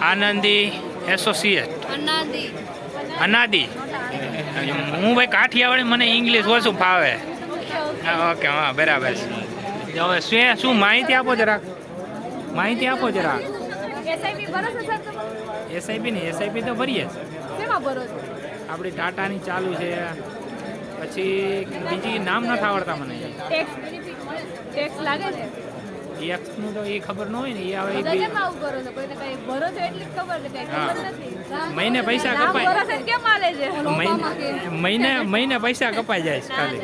આનંદી associate અનાદી. હું ભાઈ કાઠિયાવાડી, મને ઇંગ્લિશ ઓછું ફાવે. ઓકે, હા બરાબર છે. હવે શું માહિતી આપો જરાક, માહિતી આપો જરાક. એસઆઈપી ને એસઆઈપી તો ભરીએ આપણી ટાટાની ચાલુ છે. પછી બીજી નામ નથી આવડતા મને. ટેક્સ નું તો એ ખબર ન હોય ને. એ આવે મહિને પૈસા કપાય, મહિને પૈસા કપાઈ જાય ખાલી.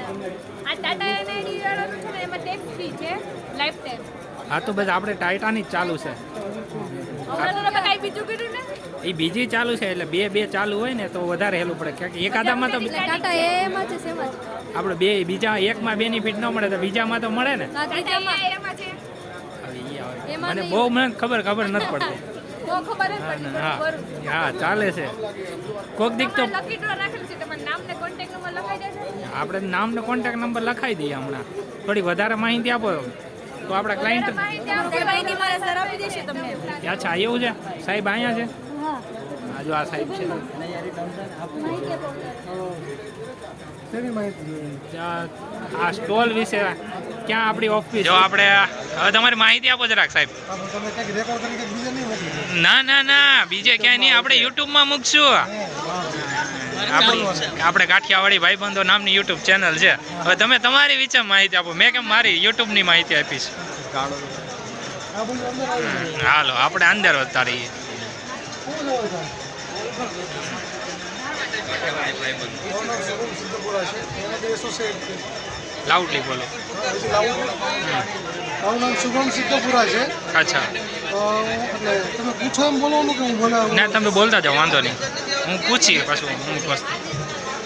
હા તો બસ આપણે ટાટાની જ ચાલુ છે. એ બીજી ચાલુ છે એટલે બે ચાલુ હોય ને તો વધારે હેલું પડે. એકાદામાં તો આપણે બે બીજા એકમાં બેનિફિટ ન મળે તો બીજામાં તો મળે ને. મને બહુ ખબર નથી પડતી. હા ચાલે છે. કોક દીક તો આપણે નામ ને કોન્ટેક્ટ નંબર લખાઈ દઈએ. હમણાં થોડી વધારે માહિતી આપો તો આપણા ક્લાયન્ટ. અચ્છા એવું છે સાહેબ, અહીંયા છે. હા જો આ સાહેબ છે. આ સ્ટોલ વિશે ક્યાં આપણી ઓફિસ? જો આપણે હવે તમારી માહિતી આપો જરાક સાહેબ. ના બીજે ક્યાંય નહીં, આપણે યુટ્યુબમાં મૂકશું. આપણે કાઠિયાવાડી ભાઈબંધો નામની યુટ્યુબ ચેનલ છે. હવે તમે તમારી વિશે માહિતી આપો. મેં કેમ મારી યુટ્યુબની માહિતી આપીશ. હાલો આપણે અંદર વધતા રહીએ. લાઉડલી બોલો. મારું નામ શુભમ સિદ્ધપુરા છે. અચ્છા તમે પૂછો એમ બોલવાનું કે હું બોલાવું? ના તમે બોલતા જાઓ, વાંધો નહીં. હું પૂછી પાછું હું વસ્તુ.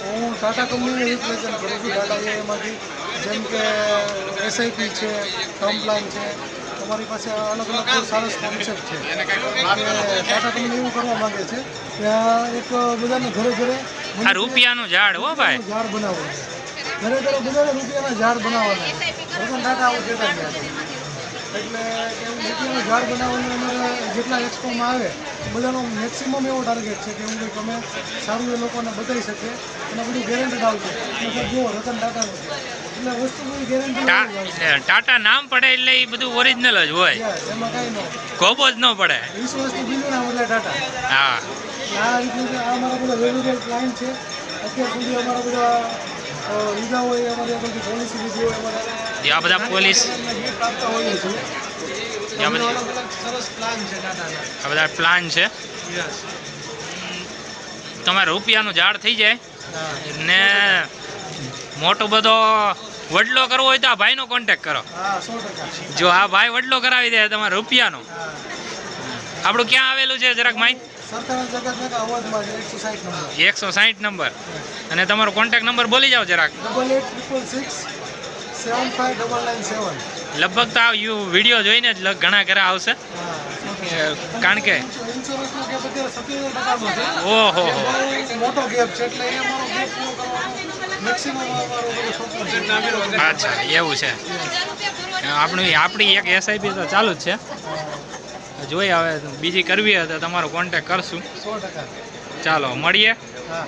હું ટાટા કંપનીને રિપ્રેઝન્ટ કરું છું. ટાટા એમાંથી જેમ કે એસઆઈપી છે, ટર્મ પ્લાન છે. તમારી પાસે અલગ અલગ સરસ કોન્સેપ્ટ છે. ટાટા કંપની એવું કરવા માંગે છે ત્યાં એક બધાને ઘરે ઘરે આ રૂપિયાનું ઝાડ હો ભાઈ, ઝાડ બનાવવું છે. ઘરે ઘરે બધાને રૂપિયાના ઝાડ બનાવવાના. રતન ટાટા આવું કહેતા ગયા એટલે રૂપિયાનું ઝાડ બનાવવાનું અમારે જેટલા એક્સપોમાં આવે બધાનો મેક્સિમમ એવો ટાર્ગેટ છે કે હું કંઈક અમે સારું એ લોકોને બતાવી શકીએ અને બધું ગેરંટેડ આવશે. જુઓ રતન ટાટાનું છે એટલે વસ્તુ બધી ગેરંટી. ટાટા નામ પડે એટલે એ બધું ઓરિજિનલ જ હોય, એમાં કાંઈ ન ગોબો જ ન પડે. 20 વર્ષથી બીજું નામ એટલે ટાટા. હા આ રીતનું આ અમારા બધા રેગ્યુલર ક્લાયન્ટ છે. અત્યાર સુધી અમારા બધા લીધા હોય, અમારી આગળથી પોલિસી લીધી હોય અમારે આ બધા પોલીસ આપતા હોઈએ છીએ. આ અલગ અલગ સરસ પ્લાન છે ટાટાના. આ બધા પ્લાન છે. તમારે રૂપિયાનું ઝાડ થઈ જાય ને મોટો બધો વડલો કરવો હોય તો આ ભાઈનો કોન્ટેક્ટ કરો. જો આ ભાઈ વડલો કરાવી દે તમારે રૂપિયાનો. આપણું ક્યાં આવેલું છે જરાક માહિતી? 160 નંબર. અને તમારો કોન્ટેક્ટ નંબર બોલી જાઓ જરાક. 8866675997. લગભગ તો આ વિડીયો જોઈને જ ઘણા ઘરે આવશે, કારણ કે ઓહો મોટો ગેપ છે એટલે એ અમારો ગેપ પૂરો કરવાનો મેક્સિમમ અમારો સ્વપ્ન છે. અચ્છા એવું છે. આપણી એક એસઆઈપી તો ચાલુ જ છે. જોઈએ હવે બીજી કરવી હોય તો તમારો કોન્ટેક્ટ કરશું. 100%. ચાલો મળીએ. હા.